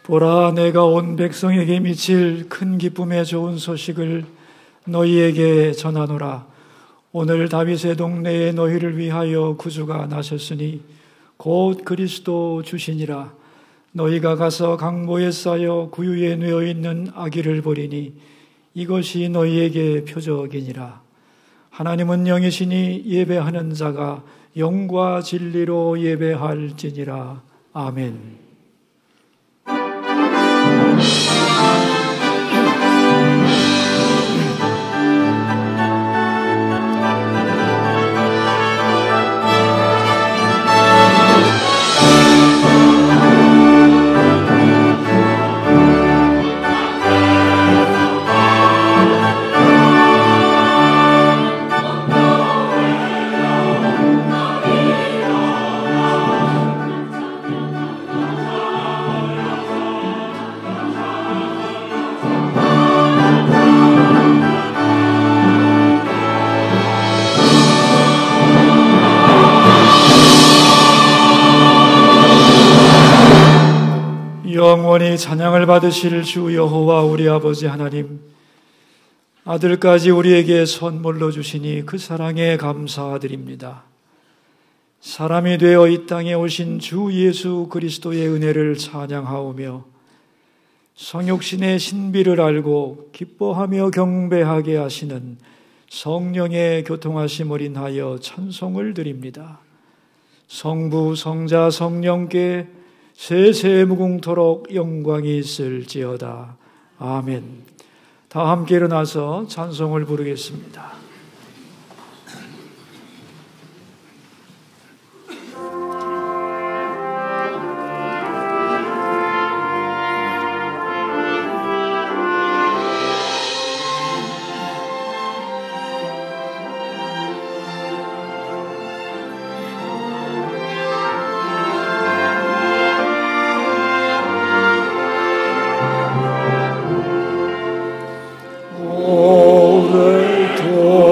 보라, 내가 온 백성에게 미칠 큰 기쁨의 좋은 소식을 너희에게 전하노라. 오늘 다윗의 동네에 너희를 위하여 구주가 나셨으니 곧 그리스도 주시니라. 너희가 가서 강보에 쌓여 구유에 누워 있는 아기를 보리니 이것이 너희에게 표적이니라. 하나님은 영이시니 예배하는 자가 영과 진리로 예배할지니라. 아멘. 영원히 찬양을 받으실 주 여호와 우리 아버지 하나님, 아들까지 우리에게 선물로 주시니 그 사랑에 감사드립니다. 사람이 되어 이 땅에 오신 주 예수 그리스도의 은혜를 찬양하오며 성육신의 신비를 알고 기뻐하며 경배하게 하시는 성령의 교통하심을 인하여 찬송을 드립니다. 성부, 성자, 성령께 세세 무궁토록 영광이 있을지어다. 아멘. 다 함께 일어나서 찬송을 부르겠습니다. 오늘도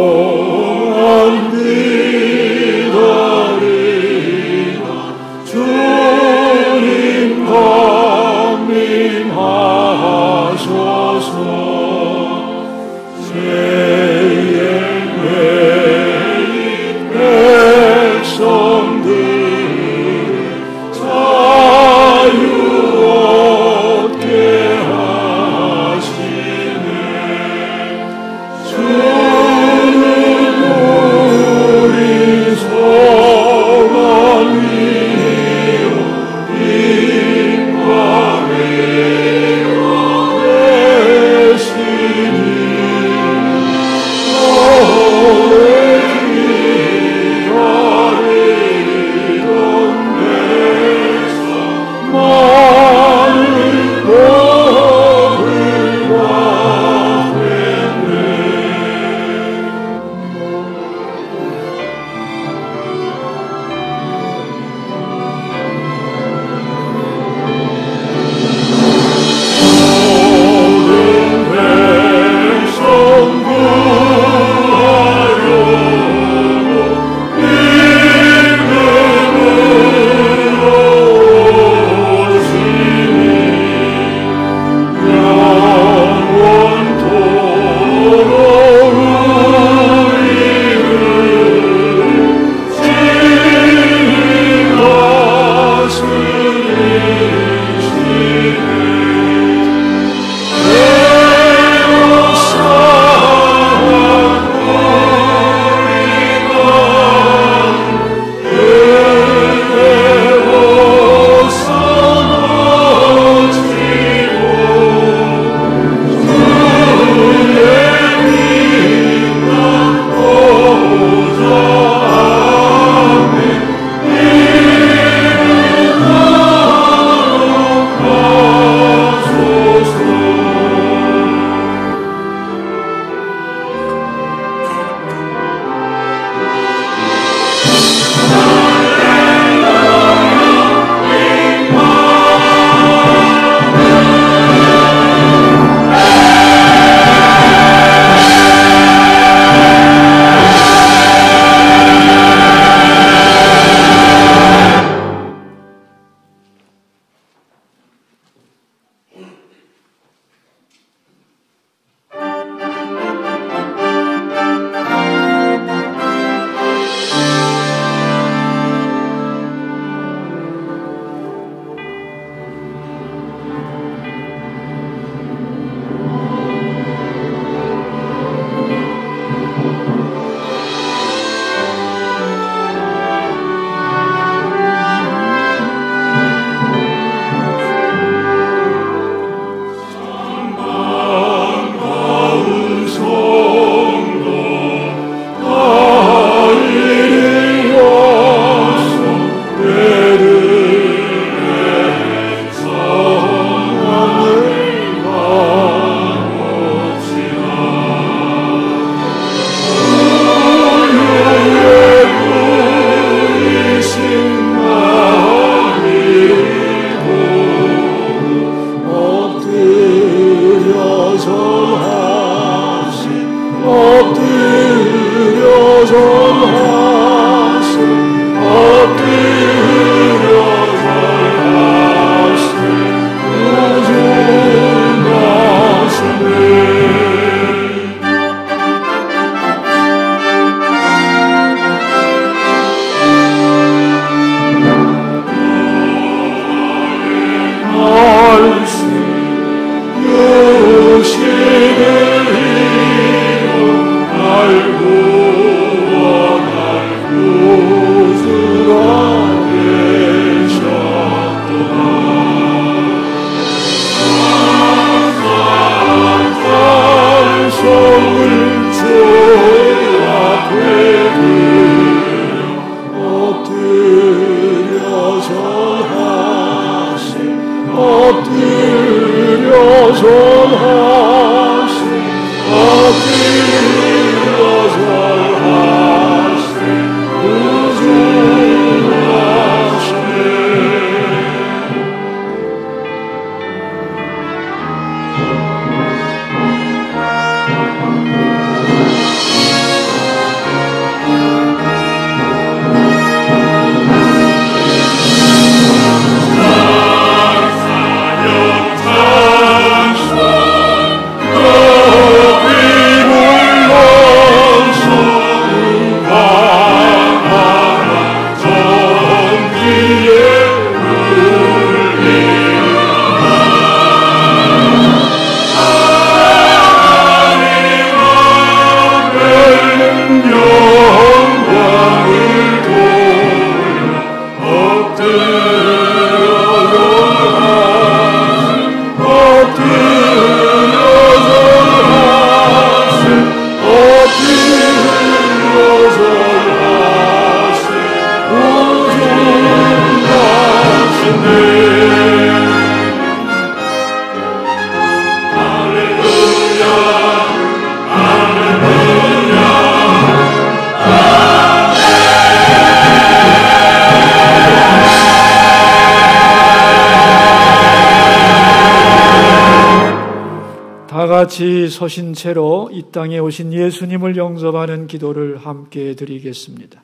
같이 서신 채로 이 땅에 오신 예수님을 영접하는 기도를 함께 드리겠습니다.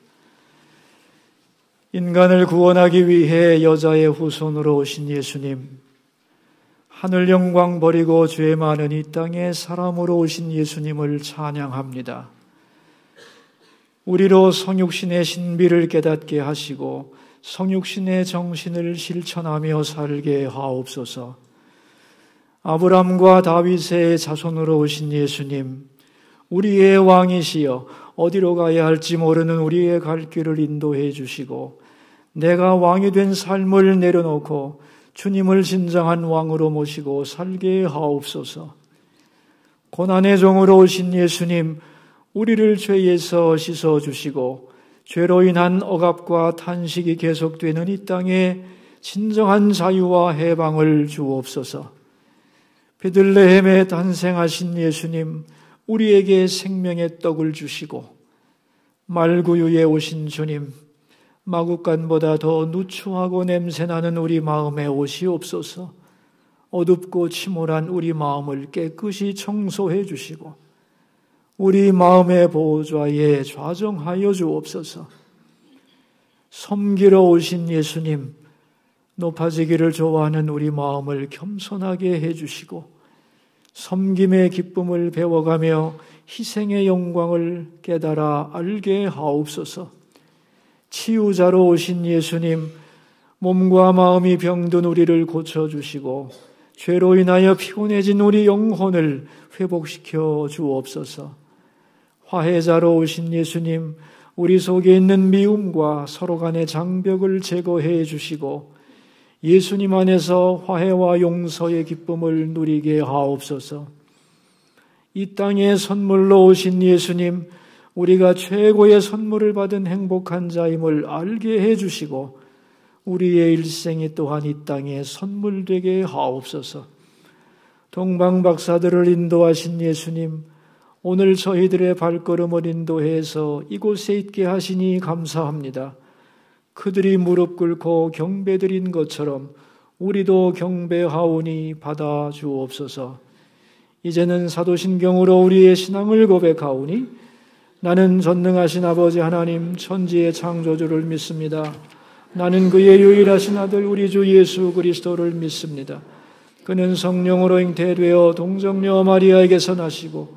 인간을 구원하기 위해 여자의 후손으로 오신 예수님, 하늘 영광 버리고 죄 많은 이 땅에 사람으로 오신 예수님을 찬양합니다. 우리로 성육신의 신비를 깨닫게 하시고 성육신의 정신을 실천하며 살게 하옵소서. 아브람과 다윗의 자손으로 오신 예수님, 우리의 왕이시여 어디로 가야 할지 모르는 우리의 갈 길을 인도해 주시고 내가 왕이 된 삶을 내려놓고 주님을 진정한 왕으로 모시고 살게 하옵소서. 고난의 종으로 오신 예수님, 우리를 죄에서 씻어주시고 죄로 인한 억압과 탄식이 계속되는 이 땅에 진정한 자유와 해방을 주옵소서. 베들레헴에 탄생하신 예수님, 우리에게 생명의 떡을 주시고 말구유에 오신 주님, 마구간보다 더 누추하고 냄새나는 우리 마음에 오시옵소서. 어둡고 침울한 우리 마음을 깨끗이 청소해 주시고 우리 마음의 보호자에 좌정하여 주옵소서. 섬기러 오신 예수님, 높아지기를 좋아하는 우리 마음을 겸손하게 해주시고 섬김의 기쁨을 배워가며 희생의 영광을 깨달아 알게 하옵소서. 치유자로 오신 예수님, 몸과 마음이 병든 우리를 고쳐주시고 죄로 인하여 피곤해진 우리 영혼을 회복시켜 주옵소서. 화해자로 오신 예수님, 우리 속에 있는 미움과 서로 간의 장벽을 제거해 주시고 예수님 안에서 화해와 용서의 기쁨을 누리게 하옵소서. 이 땅에 선물로 오신 예수님, 우리가 최고의 선물을 받은 행복한 자임을 알게 해주시고 우리의 일생이 또한 이 땅에 선물되게 하옵소서. 동방박사들을 인도하신 예수님, 오늘 저희들의 발걸음을 인도해서 이곳에 있게 하시니 감사합니다. 그들이 무릎 꿇고 경배드린 것처럼 우리도 경배하오니 받아 주옵소서. 이제는 사도신경으로 우리의 신앙을 고백하오니 나는 전능하신 아버지 하나님 천지의 창조주를 믿습니다. 나는 그의 유일하신 아들 우리 주 예수 그리스도를 믿습니다. 그는 성령으로 잉태되어 동정녀 마리아에게서 나시고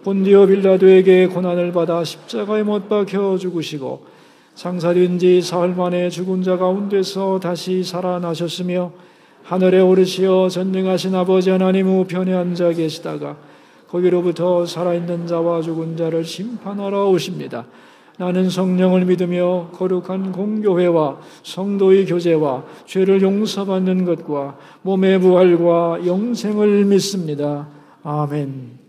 본디오 빌라도에게 고난을 받아 십자가에 못 박혀 죽으시고 장사된 지 사흘 만에 죽은 자 가운데서 다시 살아나셨으며 하늘에 오르시어 전능하신 아버지 하나님 우편에 앉아 계시다가 거기로부터 살아있는 자와 죽은 자를 심판하러 오십니다. 나는 성령을 믿으며 거룩한 공교회와 성도의 교제와 죄를 용서받는 것과 몸의 부활과 영생을 믿습니다. 아멘.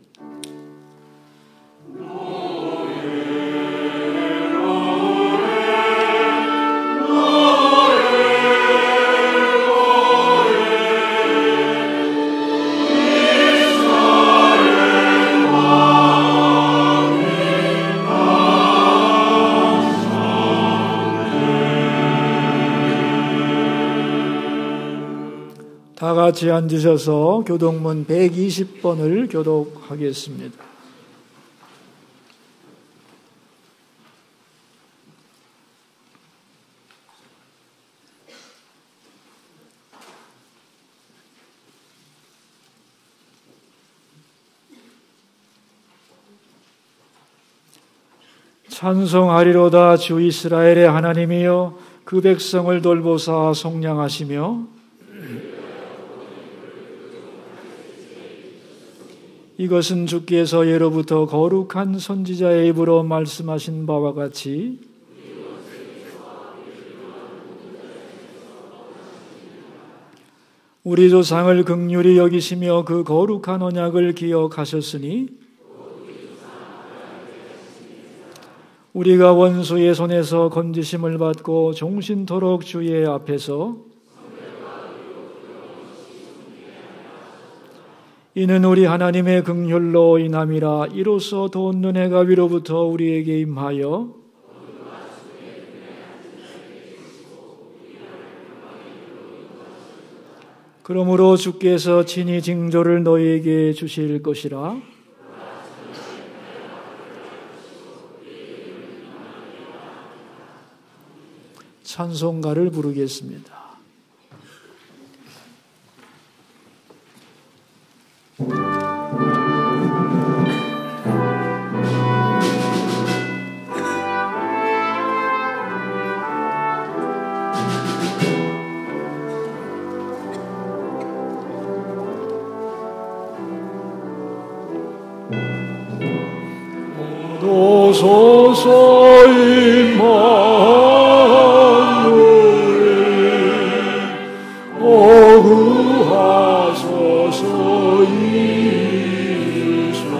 다 같이 앉으셔서 교독문 120번을 교독하겠습니다. 찬송하리로다. 주 이스라엘의 하나님이여 그 백성을 돌보사 속량하시며 이것은 주께서 예로부터 거룩한 선지자의 입으로 말씀하신 바와 같이 우리 조상을 긍휼히 여기시며 그 거룩한 언약을 기억하셨으니 우리가 원수의 손에서 건지심을 받고 종신토록 주의 앞에서 이는 우리 하나님의 긍휼로 인함이라. 이로써 돈 눈해가 위로부터 우리에게 임하여 그러므로 주께서 친히 징조를 너희에게 주실 것이라. 찬송가를 부르겠습니다. 오소서 임마누엘 오구하소서 이스라엘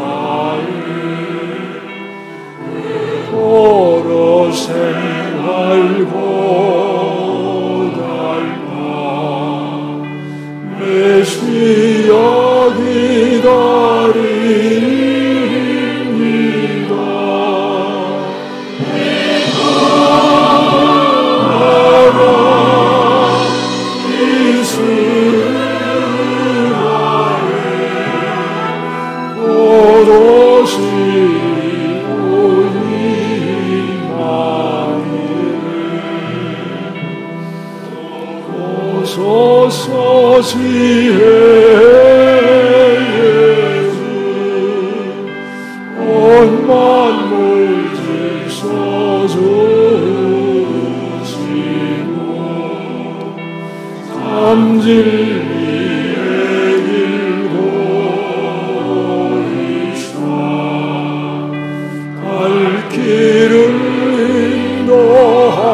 도로 생활 고달파 메시아 기다리 지혜 예수 온 만물 지서주시고 삼진리의 길 보이사 갈 길을 인도하소서.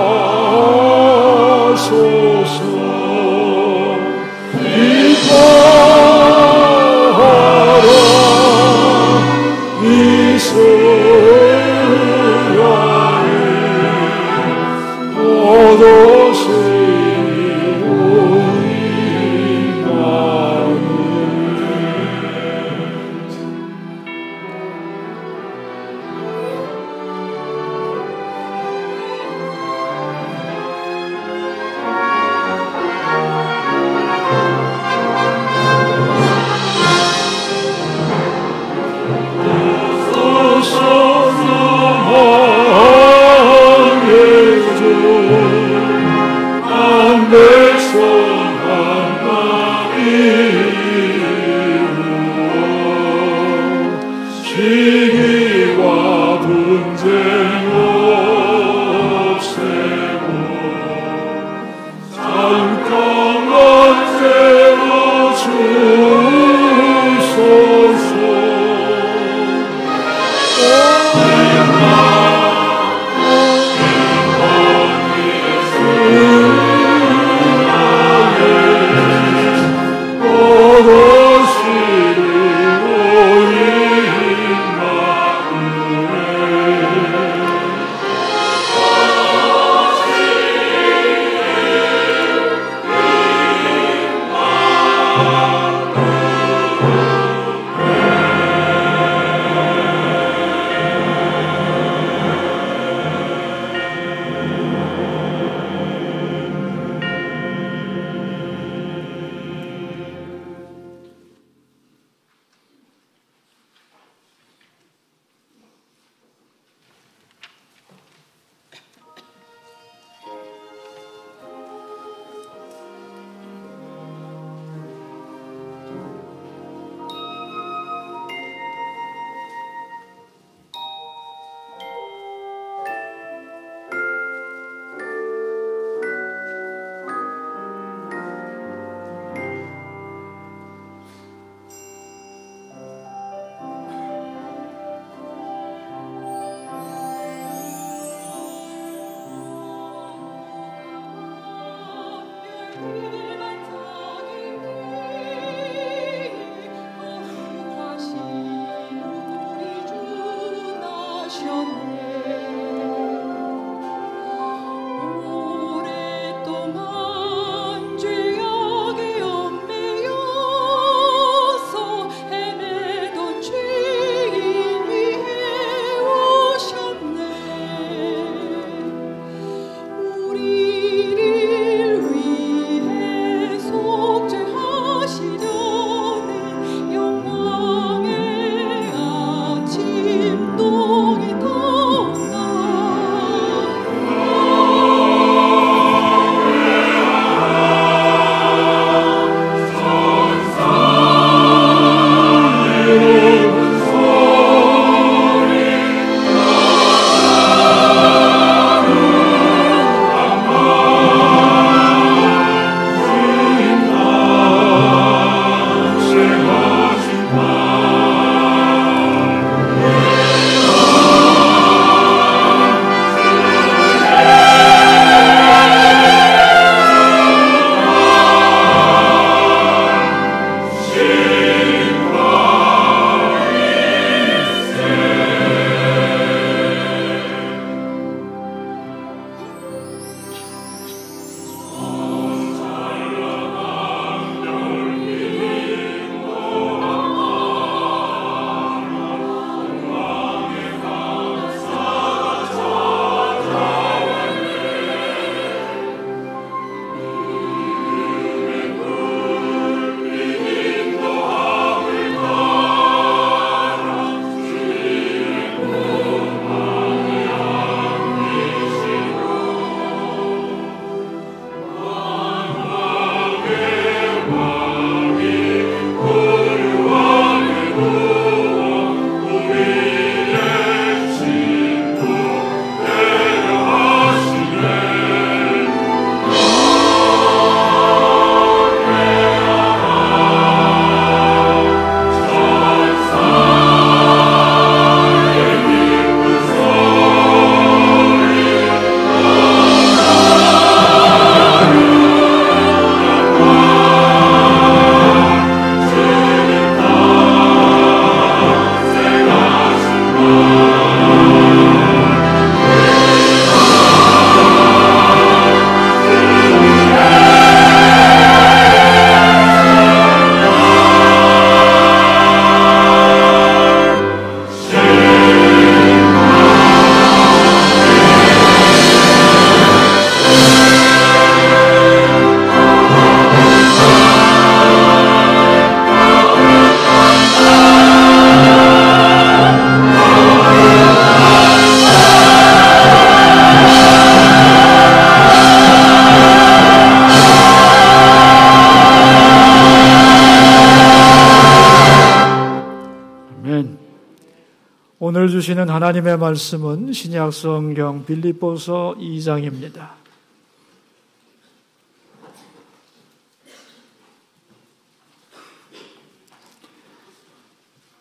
주시는 하나님의 말씀은 신약 성경 빌립보서 2장입니다.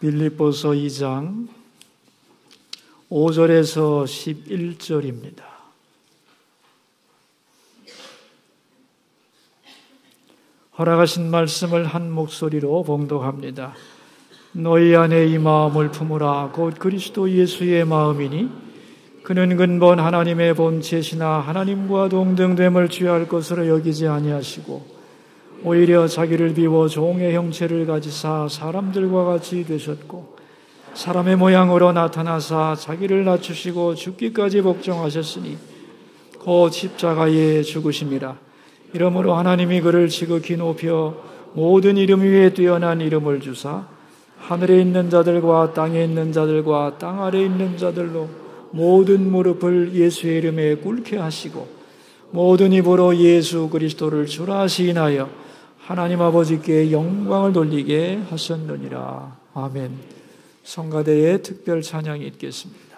빌립보서 2장 5절에서 11절입니다. 허락하신 말씀을 한 목소리로 봉독합니다. 너희 안에 이 마음을 품으라. 곧 그리스도 예수의 마음이니 그는 근본 하나님의 본체시나 하나님과 동등됨을 취할 것으로 여기지 아니하시고 오히려 자기를 비워 종의 형체를 가지사 사람들과 같이 되셨고 사람의 모양으로 나타나사 자기를 낮추시고 죽기까지 복종하셨으니 곧 십자가에 죽으심이라. 이러므로 하나님이 그를 지극히 높여 모든 이름 위에 뛰어난 이름을 주사 하늘에 있는 자들과 땅에 있는 자들과 땅 아래에 있는 자들로 모든 무릎을 예수의 이름에 꿇게 하시고 모든 입으로 예수 그리스도를 주라 시인하여 하나님 아버지께 영광을 돌리게 하셨느니라. 아멘. 성가대의 특별 찬양이 있겠습니다.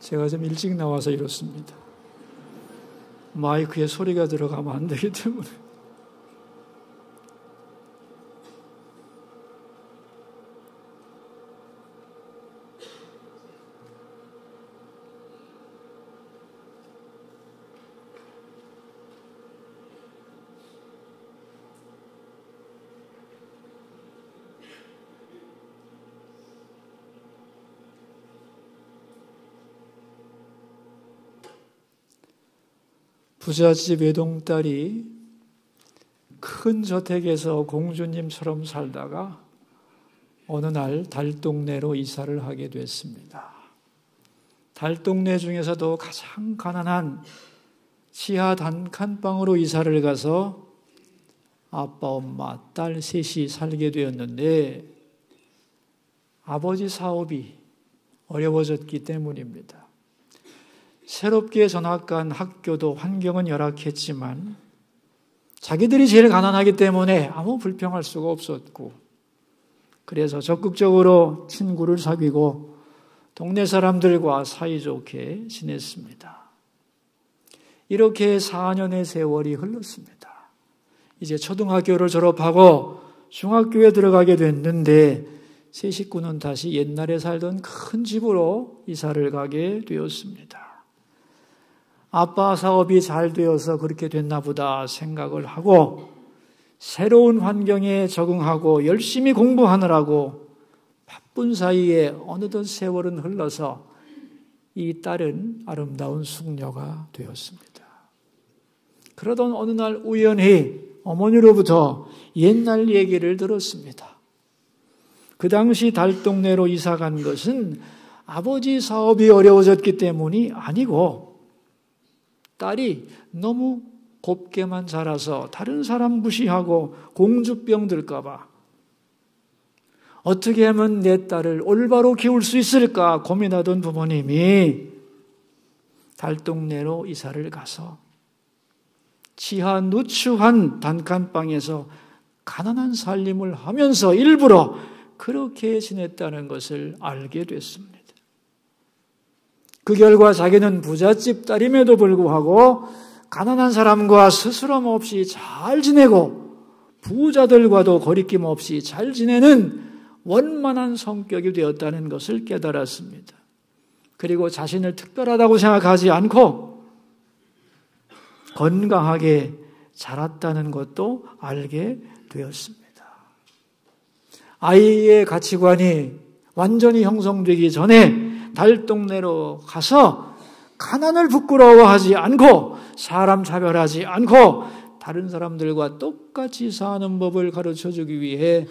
제가 좀 일찍 나와서 이렇습니다. 마이크에 소리가 들어가면 안 되기 때문에. 부잣집 외동딸이 큰 저택에서 공주님처럼 살다가 어느 날 달동네로 이사를 하게 됐습니다. 달동네 중에서도 가장 가난한 지하 단칸방으로 이사를 가서 아빠, 엄마, 딸 셋이 살게 되었는데 아버지 사업이 어려워졌기 때문입니다. 새롭게 전학 간 학교도 환경은 열악했지만 자기들이 제일 가난하기 때문에 아무 불평할 수가 없었고, 그래서 적극적으로 친구를 사귀고 동네 사람들과 사이좋게 지냈습니다. 이렇게 4년의 세월이 흘렀습니다. 이제 초등학교를 졸업하고 중학교에 들어가게 됐는데 세 식구는 다시 옛날에 살던 큰 집으로 이사를 가게 되었습니다. 아빠 사업이 잘 되어서 그렇게 됐나 보다 생각을 하고 새로운 환경에 적응하고 열심히 공부하느라고 바쁜 사이에 어느덧 세월은 흘러서 이 딸은 아름다운 숙녀가 되었습니다. 그러던 어느 날 우연히 어머니로부터 옛날 얘기를 들었습니다. 그 당시 달동네로 이사 간 것은 아버지 사업이 어려워졌기 때문이 아니고 딸이 너무 곱게만 자라서 다른 사람 무시하고 공주병 들까 봐 어떻게 하면 내 딸을 올바로 키울 수 있을까 고민하던 부모님이 달동네로 이사를 가서 지하 누추한 단칸방에서 가난한 살림을 하면서 일부러 그렇게 지냈다는 것을 알게 됐습니다. 그 결과 자기는 부잣집 딸임에도 불구하고 가난한 사람과 스스럼 없이 잘 지내고 부자들과도 거리낌 없이 잘 지내는 원만한 성격이 되었다는 것을 깨달았습니다. 그리고 자신을 특별하다고 생각하지 않고 건강하게 자랐다는 것도 알게 되었습니다. 아이의 가치관이 완전히 형성되기 전에 달동네로 가서 가난을 부끄러워하지 않고 사람 차별하지 않고 다른 사람들과 똑같이 사는 법을 가르쳐주기 위해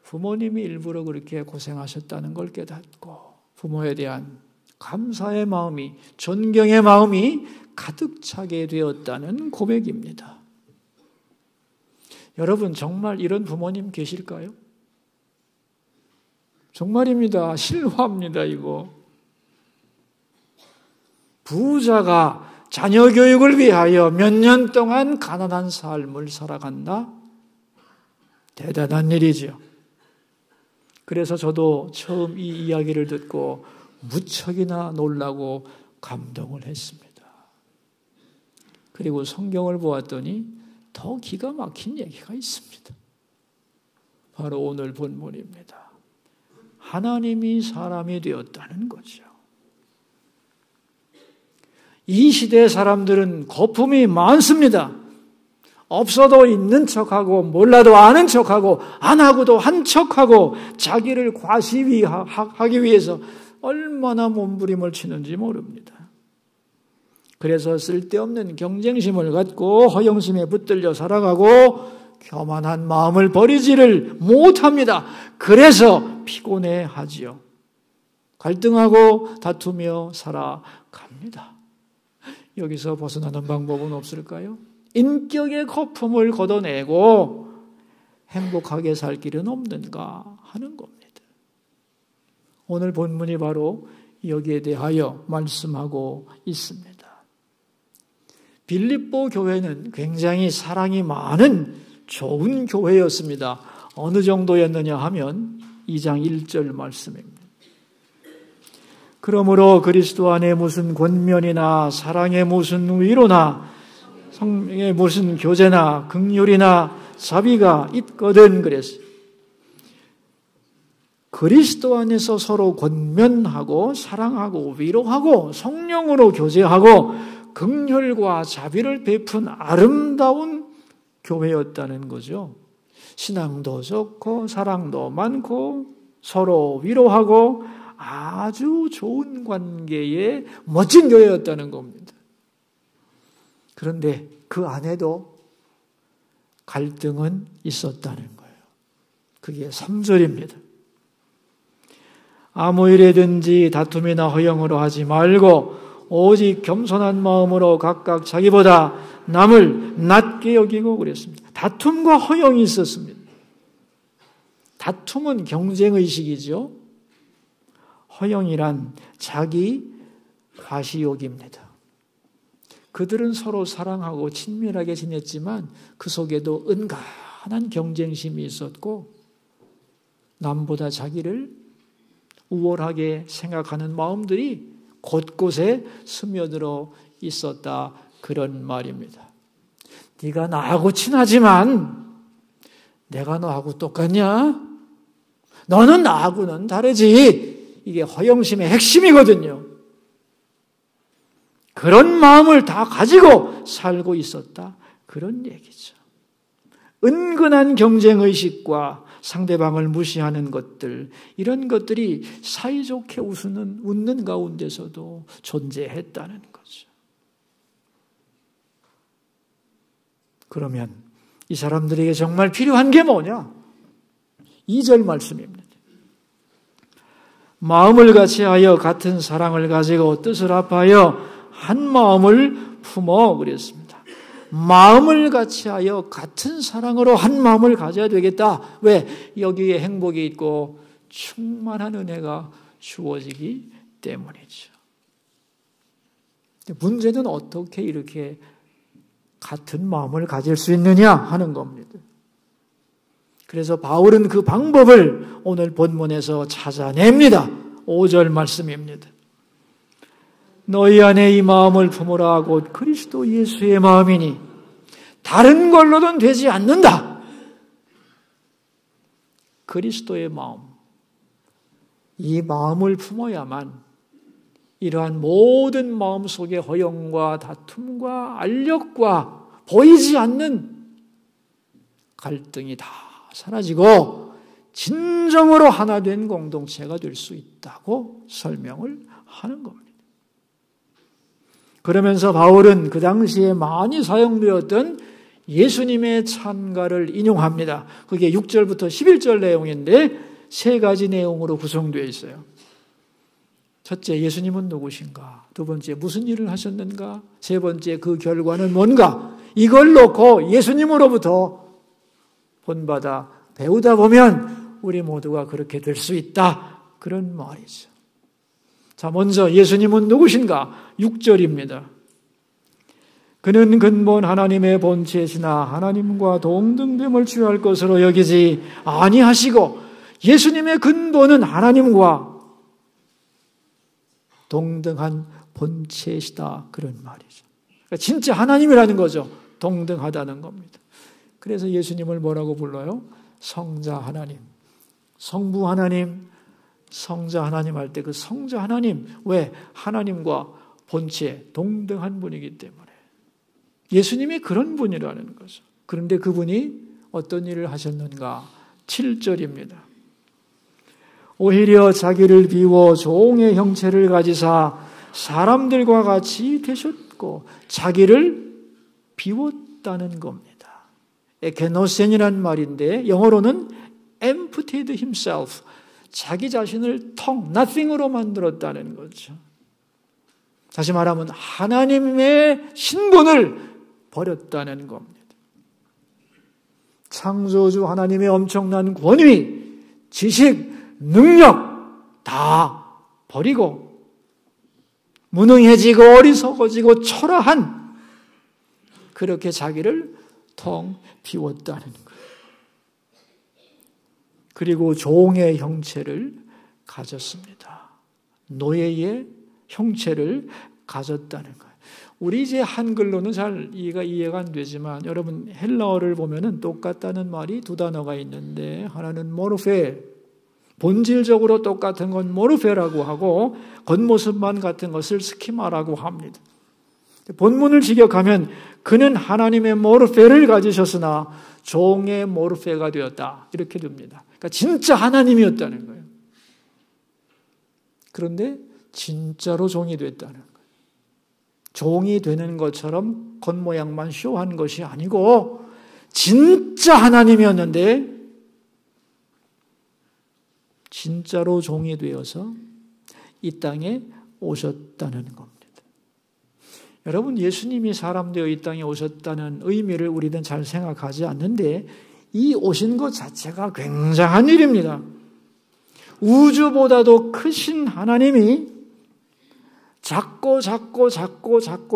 부모님이 일부러 그렇게 고생하셨다는 걸 깨닫고 부모에 대한 감사의 마음이, 존경의 마음이 가득 차게 되었다는 고백입니다. 여러분, 정말 이런 부모님 계실까요? 정말입니다. 실화입니다, 이거. 부자가 자녀 교육을 위하여 몇 년 동안 가난한 삶을 살아간다? 대단한 일이죠. 그래서 저도 처음 이 이야기를 듣고 무척이나 놀라고 감동을 했습니다. 그리고 성경을 보았더니 더 기가 막힌 얘기가 있습니다. 바로 오늘 본문입니다. 하나님이 사람이 되었다는 거죠. 이 시대 사람들은 거품이 많습니다. 없어도 있는 척하고 몰라도 아는 척하고 안 하고도 한 척하고 자기를 과시하기 위해서 얼마나 몸부림을 치는지 모릅니다. 그래서 쓸데없는 경쟁심을 갖고 허영심에 붙들려 살아가고 교만한 마음을 버리지를 못합니다. 그래서 피곤해하지요. 갈등하고 다투며 살아갑니다. 여기서 벗어나는 방법은 없을까요? 인격의 거품을 걷어내고 행복하게 살 길은 없는가 하는 겁니다. 오늘 본문이 바로 여기에 대하여 말씀하고 있습니다. 빌립보 교회는 굉장히 사랑이 많은 좋은 교회였습니다. 어느 정도였느냐 하면 2장 1절 말씀입니다. 그러므로 그리스도 안에 무슨 권면이나 사랑의 무슨 위로나 성령의 무슨 교제나 긍휼이나 자비가 있거든 그랬어요. 그리스도 안에서 서로 권면하고 사랑하고 위로하고 성령으로 교제하고 긍휼과 자비를 베푼 아름다운 교회였다는 거죠. 신앙도 좋고 사랑도 많고 서로 위로하고 아주 좋은 관계의 멋진 교회였다는 겁니다. 그런데 그 안에도 갈등은 있었다는 거예요. 그게 3절입니다. 아무 일에든지 다툼이나 허영으로 하지 말고 오직 겸손한 마음으로 각각 자기보다 남을 낮게 여기고 그랬습니다. 다툼과 허영이 있었습니다. 다툼은 경쟁의식이죠. 허영이란 자기 과시욕입니다. 그들은 서로 사랑하고 친밀하게 지냈지만 그 속에도 은간한 경쟁심이 있었고 남보다 자기를 우월하게 생각하는 마음들이 곳곳에 스며들어 있었다 그런 말입니다. 네가 나하고 친하지만 내가 너하고 똑같냐? 너는 나하고는 다르지. 이게 허영심의 핵심이거든요. 그런 마음을 다 가지고 살고 있었다 그런 얘기죠. 은근한 경쟁의식과 상대방을 무시하는 것들, 이런 것들이 사이좋게 웃는 가운데서도 존재했다는 거죠. 그러면 이 사람들에게 정말 필요한 게 뭐냐? 2절 말씀입니다. 마음을 같이하여 같은 사랑을 가지고 뜻을 합하여 한 마음을 품어 그랬습니다. 마음을 같이하여 같은 사랑으로 한 마음을 가져야 되겠다. 왜? 여기에 행복이 있고 충만한 은혜가 주어지기 때문이죠. 문제는 어떻게 이렇게 같은 마음을 가질 수 있느냐 하는 겁니다. 그래서 바울은 그 방법을 오늘 본문에서 찾아냅니다. 5절 말씀입니다. 너희 안에 이 마음을 품으라 하고 그리스도 예수의 마음이니 다른 걸로는 되지 않는다. 그리스도의 마음, 이 마음을 품어야만 이러한 모든 마음속의 허영과 다툼과 알력과 보이지 않는 갈등이 다 사라지고 진정으로 하나 된 공동체가 될 수 있다고 설명을 하는 겁니다. 그러면서 바울은 그 당시에 많이 사용되었던 예수님의 찬가를 인용합니다. 그게 6절부터 11절 내용인데 3가지 내용으로 구성되어 있어요. 첫째, 예수님은 누구신가? 두 번째, 무슨 일을 하셨는가? 세 번째, 그 결과는 뭔가? 이걸 놓고 예수님으로부터 본받아 배우다 보면 우리 모두가 그렇게 될 수 있다. 그런 말이죠. 자, 먼저 예수님은 누구신가? 6절입니다. 그는 근본 하나님의 본체시나 하나님과 동등됨을 취할 것으로 여기지 아니하시고 예수님의 근본은 하나님과 동등한 본체시다. 그런 말이죠. 그러니까 진짜 하나님이라는 거죠. 동등하다는 겁니다. 그래서 예수님을 뭐라고 불러요? 성자 하나님, 성부 하나님, 성자 하나님 할 때 그 성자 하나님, 왜? 하나님과 본체 동등한 분이기 때문에 예수님이 그런 분이라는 거죠. 그런데 그분이 어떤 일을 하셨는가? 7절입니다. 오히려 자기를 비워 종의 형체를 가지사 사람들과 같이 되셨고 자기를 비웠다는 겁니다. 에케노센이라는 말인데 영어로는 emptied himself, 자기 자신을 nothing으로 만들었다는 거죠. 다시 말하면 하나님의 신분을 버렸다는 겁니다. 창조주 하나님의 엄청난 권위, 지식, 능력 다 버리고 무능해지고 어리석어지고 초라한 그렇게 자기를 텅 비웠다는 거예요. 그리고 종의 형체를 가졌습니다. 노예의 형체를 가졌다는 거예요. 우리 이제 한글로는 잘 이해가 안 되지만 여러분 헬라어를 보면은 똑같다는 말이 두 단어가 있는데 하나는 모르페, 본질적으로 똑같은 건 모르페라고 하고 겉모습만 같은 것을 스키마라고 합니다. 본문을 직역하면 그는 하나님의 모르페를 가지셨으나 종의 모르페가 되었다. 이렇게 됩니다. 그러니까 진짜 하나님이었다는 거예요. 그런데 진짜로 종이 됐다는 거예요. 종이 되는 것처럼 겉모양만 쇼한 것이 아니고 진짜 하나님이었는데 진짜로 종이 되어서 이 땅에 오셨다는 겁니다. 여러분, 예수님이 사람 되어 이 땅에 오셨다는 의미를 우리는 잘 생각하지 않는데 이 오신 것 자체가 굉장한 일입니다. 우주보다도 크신 하나님이 작고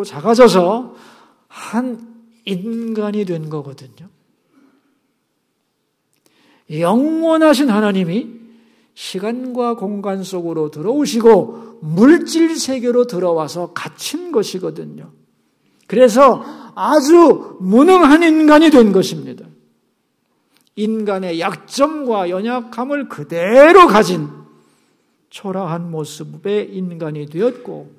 작아져서 한 인간이 된 거거든요. 영원하신 하나님이 시간과 공간 속으로 들어오시고 물질 세계로 들어와서 갇힌 것이거든요. 그래서 아주 무능한 인간이 된 것입니다. 인간의 약점과 연약함을 그대로 가진 초라한 모습의 인간이 되었고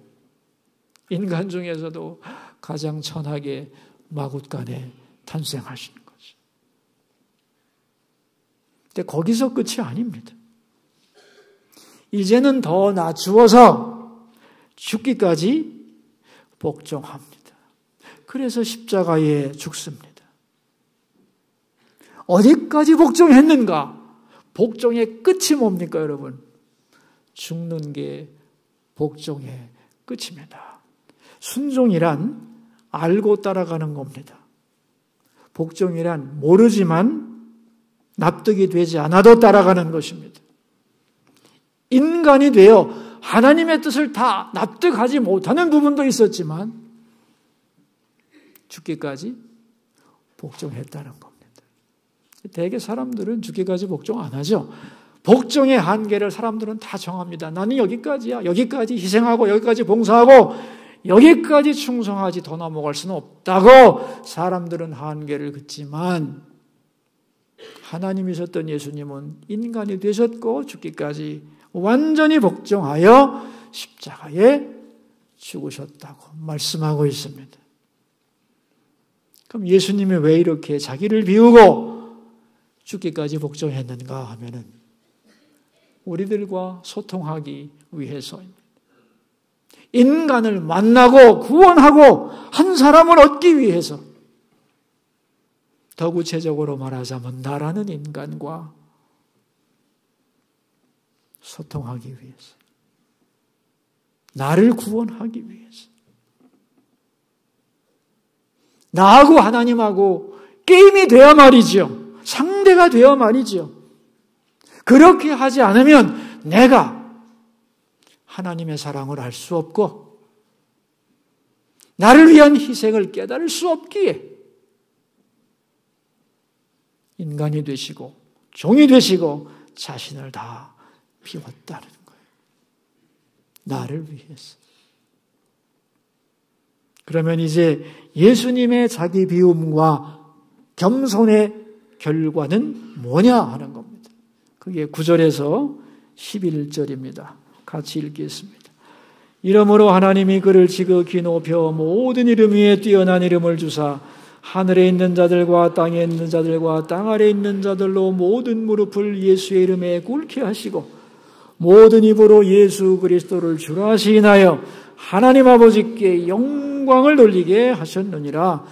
인간 중에서도 가장 천하게 마굿간에 탄생하신 거죠. 근데 거기서 끝이 아닙니다. 이제는 더 낮추어서 죽기까지 복종합니다. 그래서 십자가에 죽습니다. 어디까지 복종했는가? 복종의 끝이 뭡니까, 여러분? 죽는 게 복종의 끝입니다. 순종이란 알고 따라가는 겁니다. 복종이란 모르지만 납득이 되지 않아도 따라가는 것입니다. 인간이 되어 하나님의 뜻을 다 납득하지 못하는 부분도 있었지만 죽기까지 복종했다는 겁니다. 대개 사람들은 죽기까지 복종 안 하죠. 복종의 한계를 사람들은 다 정합니다. 나는 여기까지야. 여기까지 희생하고 여기까지 봉사하고 여기까지 충성하지 더 넘어갈 수는 없다고 사람들은 한계를 긋지만 하나님이셨던 예수님은 인간이 되셨고 죽기까지 완전히 복종하여 십자가에 죽으셨다고 말씀하고 있습니다. 그럼 예수님이 왜 이렇게 자기를 비우고 죽기까지 복종했는가 하면은 우리들과 소통하기 위해서입니다. 인간을 만나고 구원하고 한 사람을 얻기 위해서, 더 구체적으로 말하자면 나라는 인간과 소통하기 위해서, 나를 구원하기 위해서, 나하고 하나님하고 게임이 돼야 말이죠. 상대가 되어 말이죠. 그렇게 하지 않으면 내가 하나님의 사랑을 알 수 없고 나를 위한 희생을 깨달을 수 없기에 인간이 되시고 종이 되시고 자신을 다 비웠다는 거예요. 나를 위해서. 그러면 이제 예수님의 자기 비움과 겸손의 결과는 뭐냐 하는 겁니다. 그게 9절에서 11절입니다. 같이 읽겠습니다. 이러므로 하나님이 그를 지극히 높여 모든 이름 위에 뛰어난 이름을 주사 하늘에 있는 자들과 땅에 있는 자들과 땅 아래에 있는 자들로 모든 무릎을 예수의 이름에 꿇게 하시고 모든 입으로 예수 그리스도를 주라 시인하여 하나님 아버지께 영광을 돌리게 하셨느니라.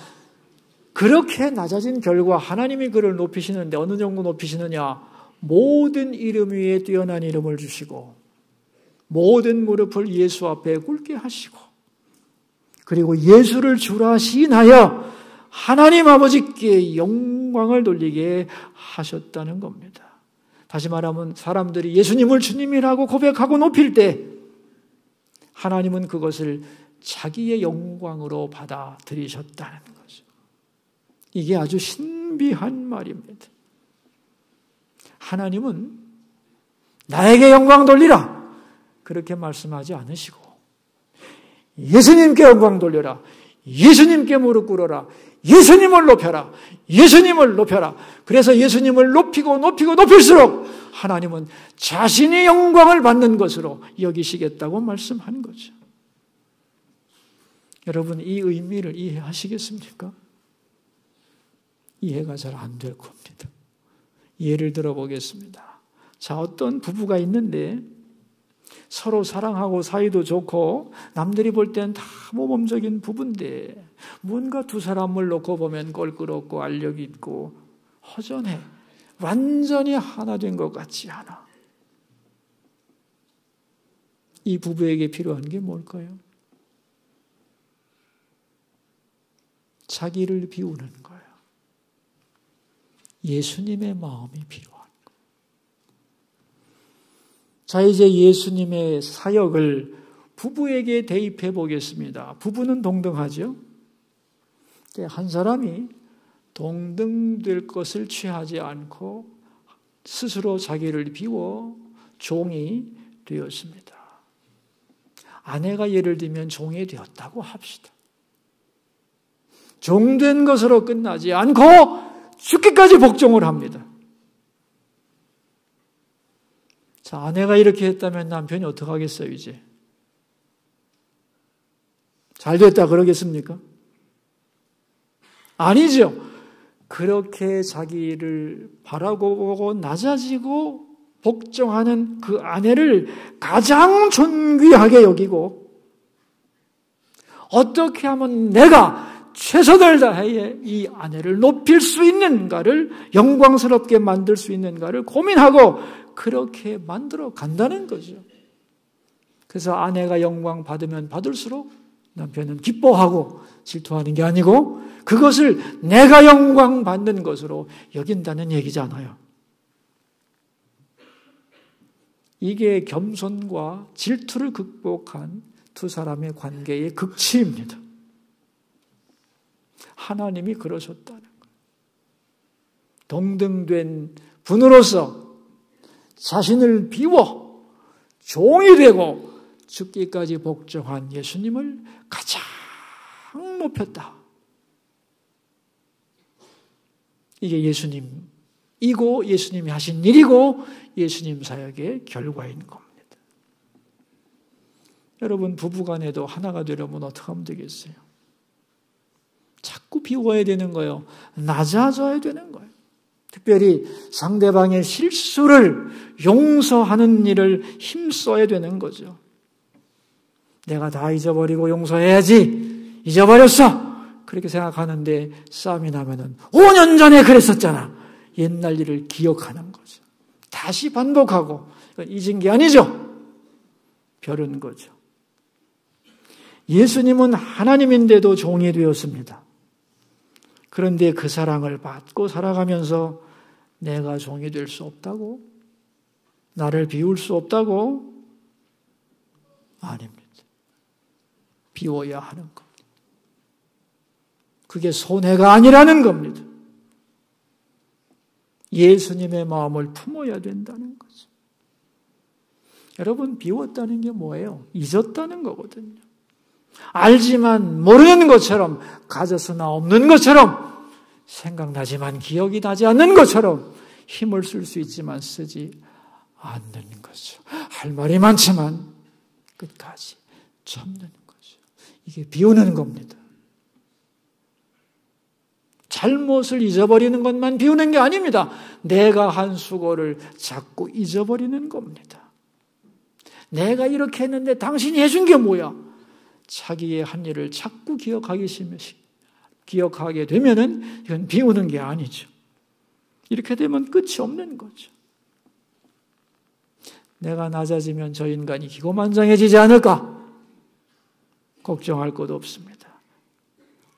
그렇게 낮아진 결과 하나님이 그를 높이시는데 어느 정도 높이시느냐? 모든 이름 위에 뛰어난 이름을 주시고 모든 무릎을 예수 앞에 꿇게 하시고 그리고 예수를 주라 시인하여 하나님 아버지께 영광을 돌리게 하셨다는 겁니다. 다시 말하면 사람들이 예수님을 주님이라고 고백하고 높일 때 하나님은 그것을 자기의 영광으로 받아들이셨다는 거죠. 이게 아주 신비한 말입니다. 하나님은 나에게 영광 돌리라. 그렇게 말씀하지 않으시고 예수님께 영광 돌려라. 예수님께 무릎 꿇어라. 예수님을 높여라. 예수님을 높여라. 그래서 예수님을 높이고 높일수록 하나님은 자신이 영광을 받는 것으로 여기시겠다고 말씀하는 거죠. 여러분, 이 의미를 이해하시겠습니까? 이해가 잘 안 될 겁니다. 예를 들어보겠습니다. 자, 어떤 부부가 있는데 서로 사랑하고 사이도 좋고 남들이 볼 땐 다 모범적인 부부인데 뭔가 두 사람을 놓고 보면 껄끄럽고 알력 있고 허전해. 완전히 하나 된 것 같지 않아. 이 부부에게 필요한 게 뭘까요? 자기를 비우는 거예요. 예수님의 마음이 필요한 거예요. 자, 이제 예수님의 사역을 부부에게 대입해 보겠습니다. 부부는 동등하죠? 한 사람이 동등될 것을 취하지 않고 스스로 자기를 비워 종이 되었습니다. 아내가 예를 들면 종이 되었다고 합시다. 종된 것으로 끝나지 않고 죽기까지 복종을 합니다. 자, 아내가 이렇게 했다면 남편이 어떻게 하겠어요, 이제? 잘 됐다 그러겠습니까? 아니죠. 그렇게 자기를 바라보고 낮아지고 복종하는 그 아내를 가장 존귀하게 여기고 어떻게 하면 내가 최선을 다해 이 아내를 높일 수 있는가를 영광스럽게 만들 수 있는가를 고민하고 그렇게 만들어 간다는 거죠. 그래서 아내가 영광 받으면 받을수록 남편은 기뻐하고 질투하는 게 아니고 그것을 내가 영광 받는 것으로 여긴다는 얘기잖아요. 이게 겸손과 질투를 극복한 두 사람의 관계의 극치입니다. 하나님이 그러셨다는 거예요. 동등된 분으로서 자신을 비워 종이 되고 죽기까지 복종한 예수님을 가장 높였다. 이게 예수님이고 예수님이 하신 일이고 예수님 사역의 결과인 겁니다. 여러분, 부부간에도 하나가 되려면 어떻게 하면 되겠어요? 자꾸 비워야 되는 거예요. 낮아져야 되는 거예요. 특별히 상대방의 실수를 용서하는 일을 힘써야 되는 거죠. 내가 다 잊어버리고 용서해야지. 잊어버렸어. 그렇게 생각하는데 싸움이 나면은 5년 전에 그랬었잖아. 옛날 일을 기억하는 거죠. 다시 반복하고 잊은 게 아니죠. 별은 거죠. 예수님은 하나님인데도 종이 되었습니다. 그런데 그 사랑을 받고 살아가면서 내가 종이 될 수 없다고? 나를 비울 수 없다고? 아닙니다. 비워야 하는 겁니다. 그게 손해가 아니라는 겁니다. 예수님의 마음을 품어야 된다는 거죠. 여러분, 비웠다는 게 뭐예요? 잊었다는 거거든요. 알지만 모르는 것처럼, 가졌으나 없는 것처럼, 생각나지만 기억이 나지 않는 것처럼 힘을 쓸 수 있지만 쓰지 않는 거죠. 할 말이 많지만 끝까지 참는 거죠. 이게 비우는 겁니다. 잘못을 잊어버리는 것만 비우는 게 아닙니다. 내가 한 수고를 자꾸 잊어버리는 겁니다. 내가 이렇게 했는데 당신이 해준 게 뭐야? 자기의 한 일을 자꾸 기억하게 되면은 이건 비우는 게 아니죠. 이렇게 되면 끝이 없는 거죠. 내가 낮아지면 저 인간이 기고만장해지지 않을까? 걱정할 것도 없습니다.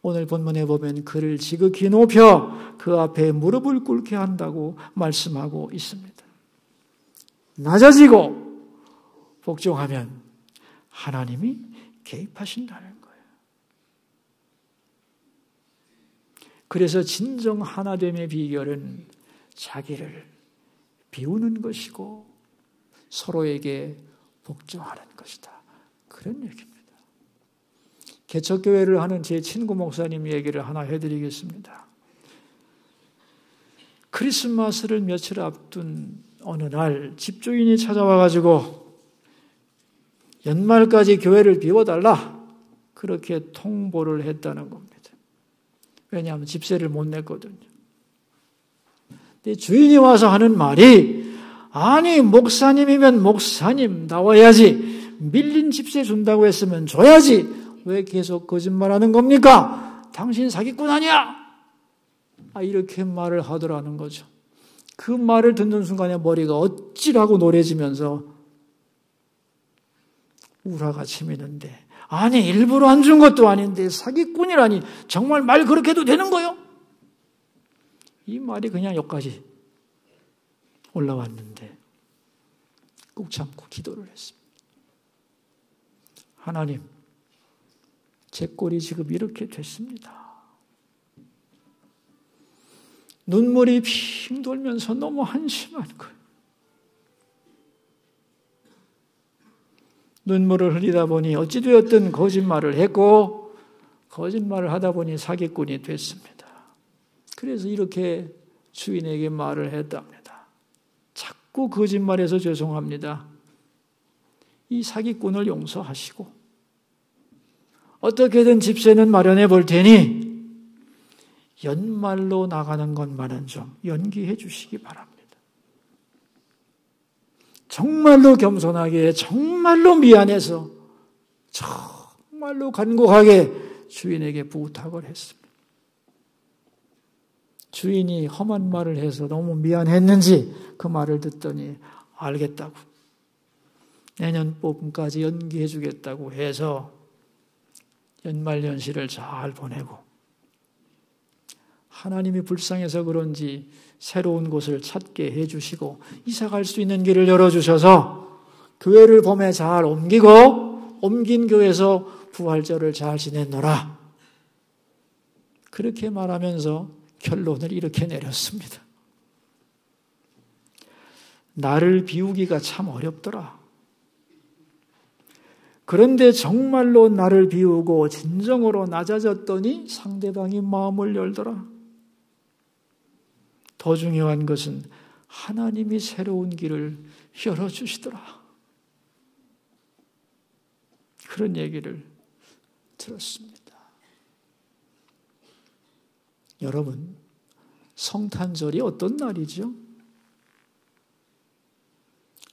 오늘 본문에 보면 그를 지극히 높여 그 앞에 무릎을 꿇게 한다고 말씀하고 있습니다. 낮아지고 복종하면 하나님이 개입하신다는 거예요. 그래서 진정 하나됨의 비결은 자기를 비우는 것이고 서로에게 복종하는 것이다. 그런 얘기입니다. 개척교회를 하는 제 친구 목사님 얘기를 하나 해드리겠습니다. 크리스마스를 며칠 앞둔 어느 날 집주인이 찾아와가지고 연말까지 교회를 비워달라 그렇게 통보를 했다는 겁니다. 왜냐하면 집세를 못 냈거든요. 근데 주인이 와서 하는 말이 아니 목사님이면 목사님 나와야지 밀린 집세 준다고 했으면 줘야지 왜 계속 거짓말하는 겁니까? 당신 사기꾼 아니야? 이렇게 말을 하더라는 거죠. 그 말을 듣는 순간에 머리가 어찌라고 노래지면서 우라가 치미는데 아니 일부러 안 준 것도 아닌데 사기꾼이라니 정말 말 그렇게 해도 되는 거요? 이 말이 그냥 여기까지 올라왔는데 꾹 참고 기도를 했습니다. 하나님, 제 꼴이 지금 이렇게 됐습니다. 눈물이 핑 돌면서 너무 한심한 거예요. 눈물을 흘리다 보니 어찌되었든 거짓말을 했고 거짓말을 하다 보니 사기꾼이 됐습니다. 그래서 이렇게 주인에게 말을 했답니다. 자꾸 거짓말해서 죄송합니다. 이 사기꾼을 용서하시고 어떻게든 집세는 마련해 볼 테니 연말로 나가는 것만은 좀 연기해 주시기 바랍니다. 정말로 겸손하게 정말로 미안해서 정말로 간곡하게 주인에게 부탁을 했습니다. 주인이 험한 말을 해서 너무 미안했는지 그 말을 듣더니 알겠다고 내년 봄까지 연기해 주겠다고 해서 연말연시를 잘 보내고 하나님이 불쌍해서 그런지 새로운 곳을 찾게 해주시고 이사갈 수 있는 길을 열어주셔서 교회를 봄에 잘 옮기고 옮긴 교회에서 부활절을 잘 지냈노라. 그렇게 말하면서 결론을 이렇게 내렸습니다. 나를 비우기가 참 어렵더라. 그런데 정말로 나를 비우고 진정으로 낮아졌더니 상대방이 마음을 열더라. 더 중요한 것은 하나님이 새로운 길을 열어주시더라. 그런 얘기를 들었습니다. 여러분, 성탄절이 어떤 날이죠?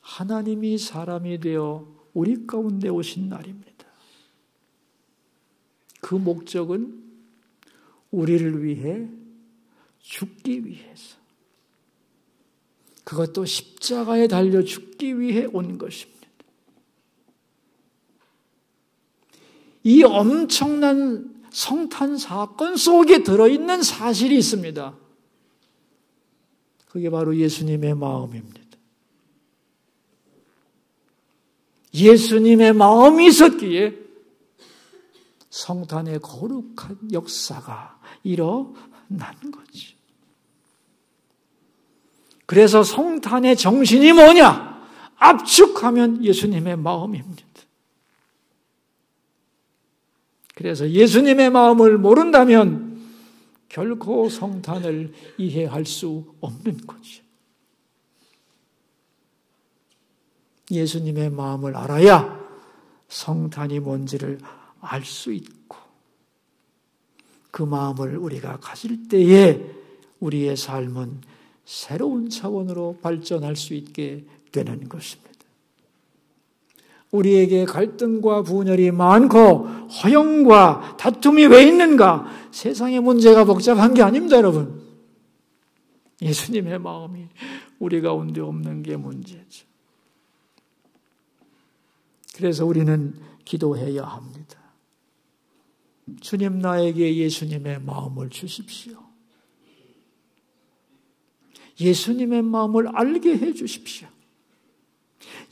하나님이 사람이 되어 우리 가운데 오신 날입니다. 그 목적은 우리를 위해 죽기 위해서, 그것도 십자가에 달려 죽기 위해 온 것입니다. 이 엄청난 성탄 사건 속에 들어있는 사실이 있습니다. 그게 바로 예수님의 마음입니다. 예수님의 마음이 있었기에 성탄의 거룩한 역사가 일어난 거지. 그래서 성탄의 정신이 뭐냐? 압축하면 예수님의 마음입니다. 그래서 예수님의 마음을 모른다면 결코 성탄을 이해할 수 없는 거죠. 예수님의 마음을 알아야 성탄이 뭔지를 알 수 있고 그 마음을 우리가 가질 때에 우리의 삶은 새로운 차원으로 발전할 수 있게 되는 것입니다. 우리에게 갈등과 분열이 많고 허영과 다툼이 왜 있는가? 세상의 문제가 복잡한 게 아닙니다, 여러분. 예수님의 마음이 우리 가운데 없는 게 문제죠. 그래서 우리는 기도해야 합니다. 주님, 나에게 예수님의 마음을 주십시오. 예수님의 마음을 알게 해 주십시오.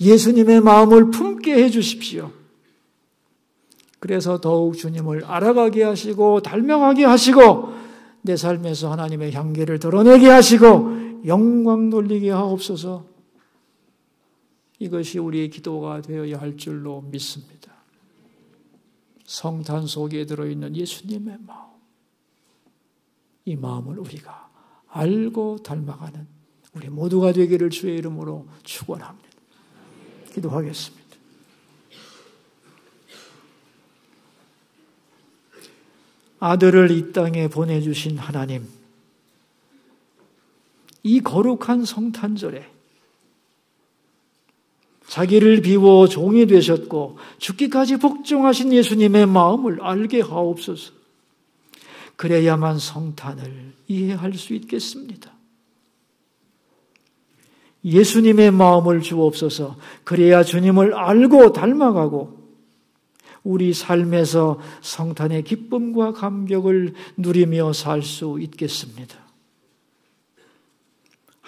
예수님의 마음을 품게 해 주십시오. 그래서 더욱 주님을 알아가게 하시고 닮아가게 하시고 내 삶에서 하나님의 향기를 드러내게 하시고 영광 돌리게 하옵소서. 이것이 우리의 기도가 되어야 할 줄로 믿습니다. 성탄 속에 들어있는 예수님의 마음, 이 마음을 우리가 알고 닮아가는 우리 모두가 되기를 주의 이름으로 축원합니다. 기도하겠습니다. 아들을 이 땅에 보내주신 하나님, 이 거룩한 성탄절에 자기를 비워 종이 되셨고 죽기까지 복종하신 예수님의 마음을 알게 하옵소서. 그래야만 성탄을 이해할 수 있겠습니다. 예수님의 마음을 주옵소서. 그래야 주님을 알고 닮아가고 우리 삶에서 성탄의 기쁨과 감격을 누리며 살 수 있겠습니다.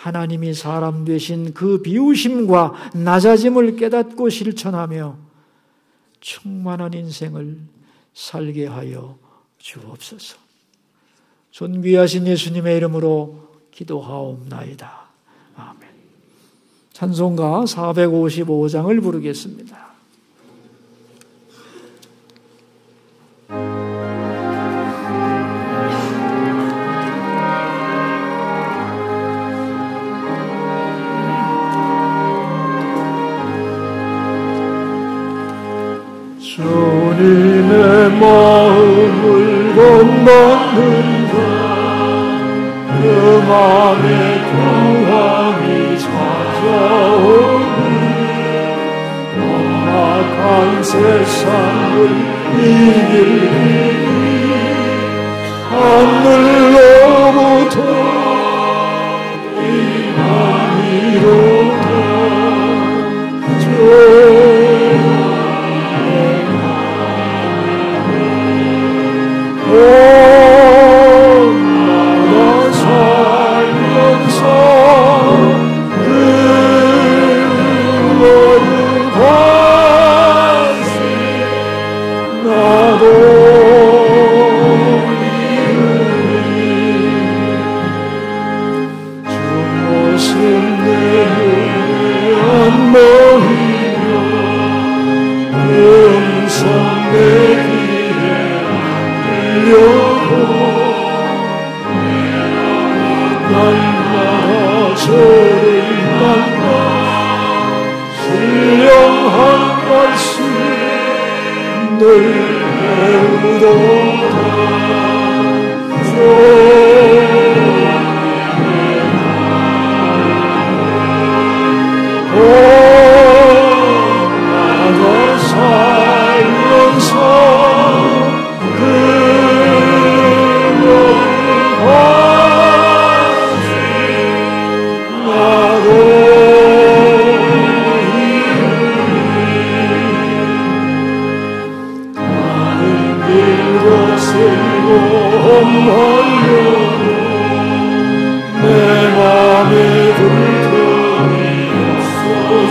하나님이 사람 되신 그 비우심과 낮아짐을 깨닫고 실천하며 충만한 인생을 살게 하여 주옵소서. 존귀하신 예수님의 이름으로 기도하옵나이다. 아멘. 찬송가 455장을 부르겠습니다. 주님의 마음을 본받는다. 그 마음에 평강이 찾아오니 험악한 세상을 이기니 하늘로부터 이만이로다. 나가 살면서 그 모든 관심 나도 이루리. 주 모습 내 눈에 안 보이며 음성 내 귀에 날마다 저를 만나 신령한 말씀 늘 배우도다. 나가 살면서 내 맘에 불편이 없어.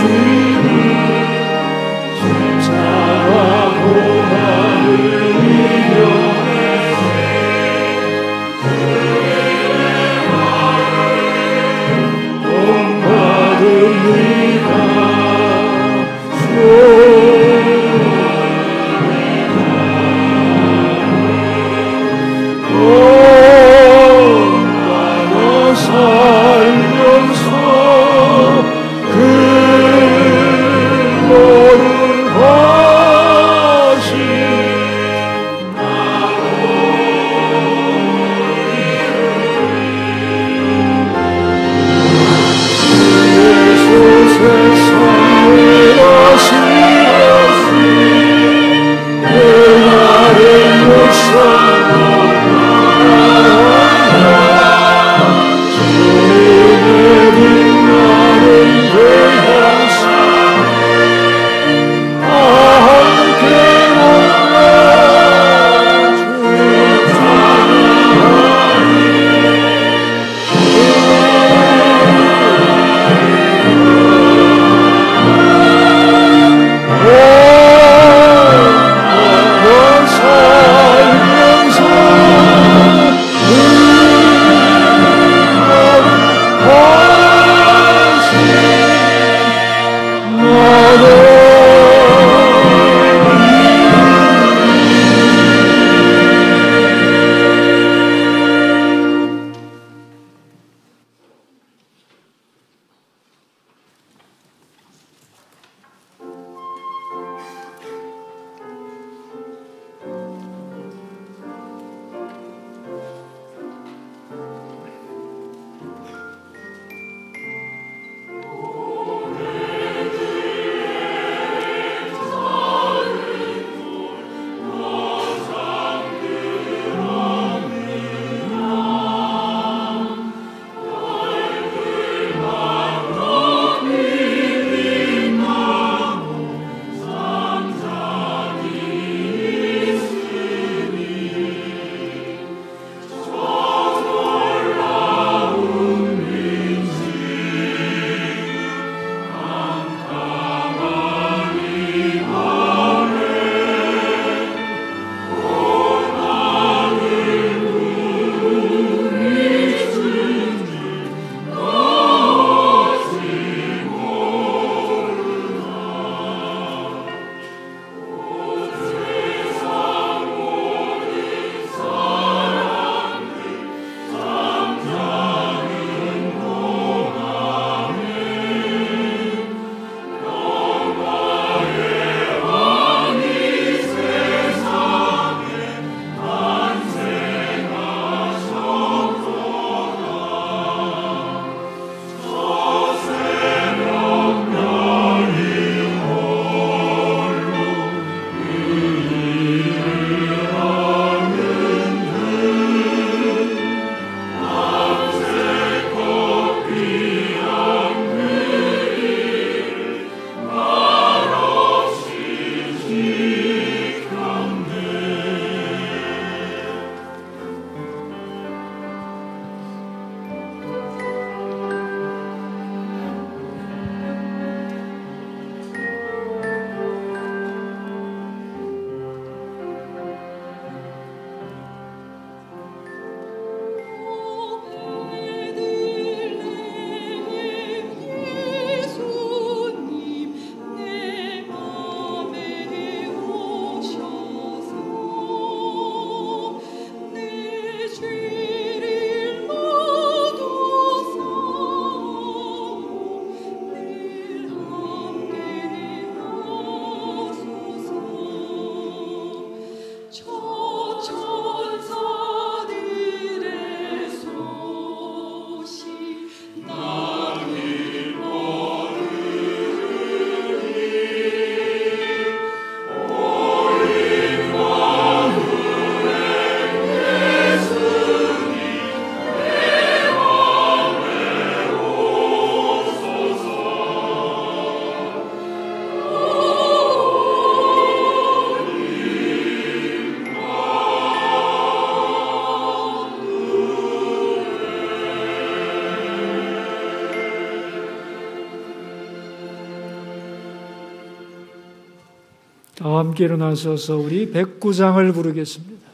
다 함께 일어나셔서 우리 109장을 부르겠습니다.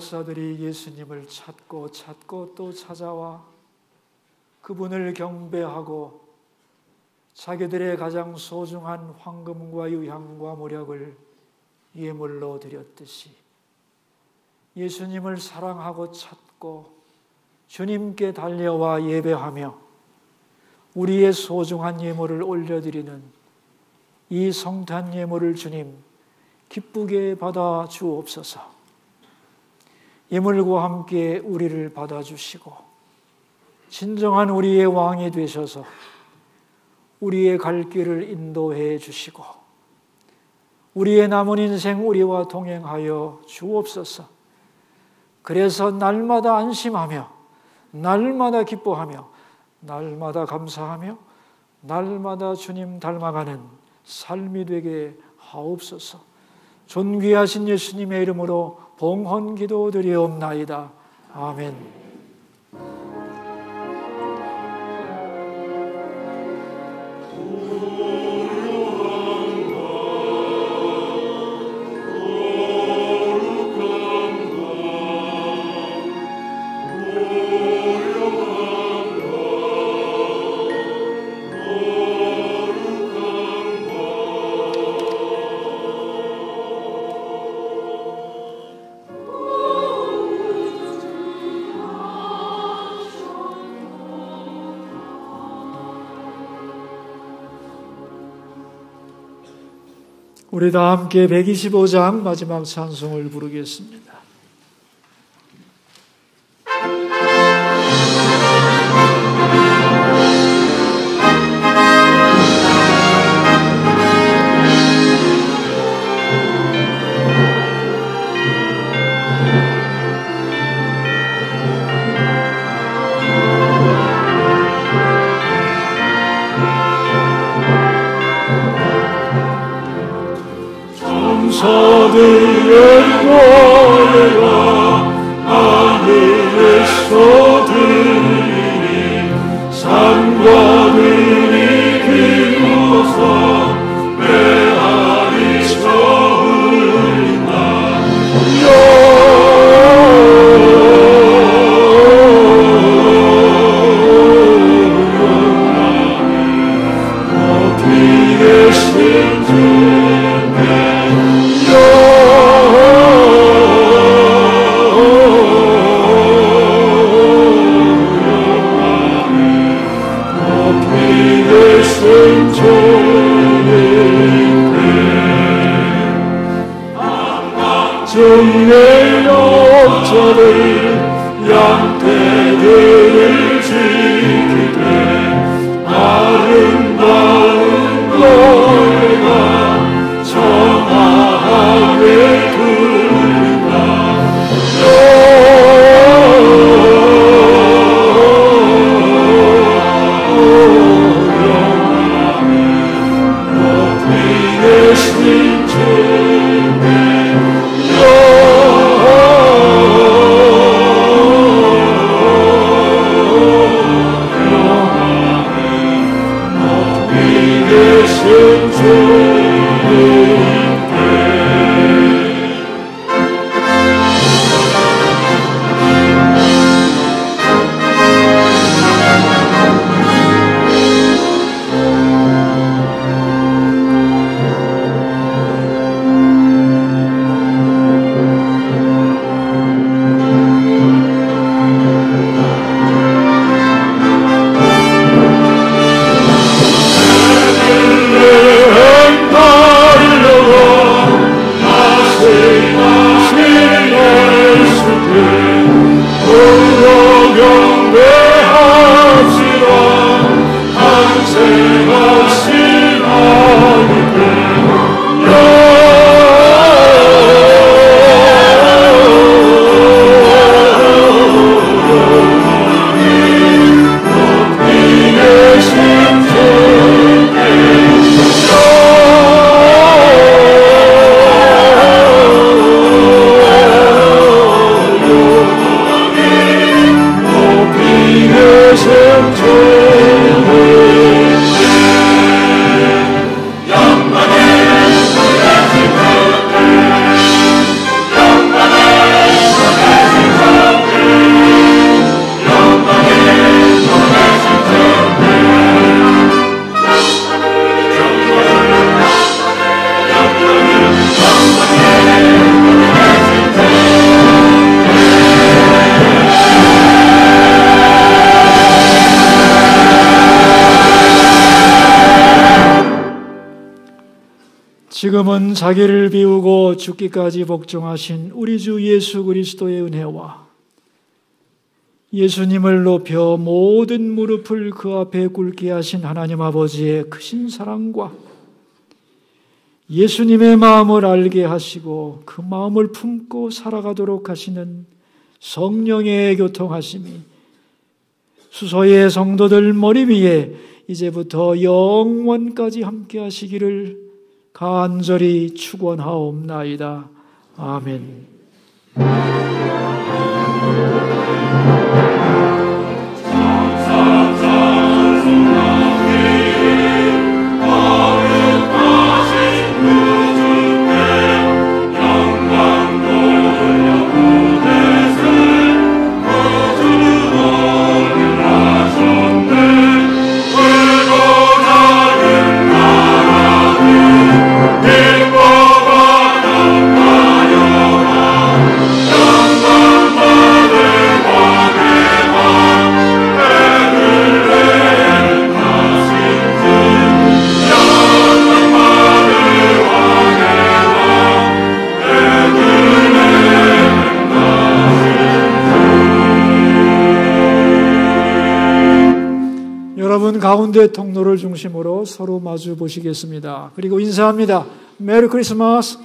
박사들이 예수님을 찾고 또 찾아와 그분을 경배하고 자기들의 가장 소중한 황금과 유향과 모략을 예물로 드렸듯이 예수님을 사랑하고 찾고 주님께 달려와 예배하며 우리의 소중한 예물을 올려드리는 이 성탄 예물을 주님 기쁘게 받아 주옵소서. 예물과 함께 우리를 받아주시고 진정한 우리의 왕이 되셔서 우리의 갈 길을 인도해 주시고 우리의 남은 인생 우리와 동행하여 주옵소서. 그래서 날마다 안심하며 날마다 기뻐하며 날마다 감사하며 날마다 주님 닮아가는 삶이 되게 하옵소서. 존귀하신 예수님의 이름으로 봉헌 기도드리옵나이다. 아멘. 우리 다 함께 125장 마지막 찬송을 부르겠습니다. 천사들의 노래가 하늘에서 들리니 산과 들이 기뻐서 메아리 쳐흘린다. 높이 계신 주님께 정의 역자를 양떼들을 지키되 아름다운 노래가 정하게 들린다. 높이 계신 주님께 지금은 자기를 비우고 죽기까지 복종하신 우리 주 예수 그리스도의 은혜와 예수님을 높여 모든 무릎을 그 앞에 꿇게 하신 하나님 아버지의 크신 사랑과 예수님의 마음을 알게 하시고 그 마음을 품고 살아가도록 하시는 성령의 교통하심이 수소의 성도들 머리 위에 이제부터 영원까지 함께 하시기를 간절히 축원하옵나이다. 아멘. 영광 받으라 여러분 가운데 통로를 중심으로 서로 마주 보시겠습니다. 그리고 인사합니다. 메리 크리스마스!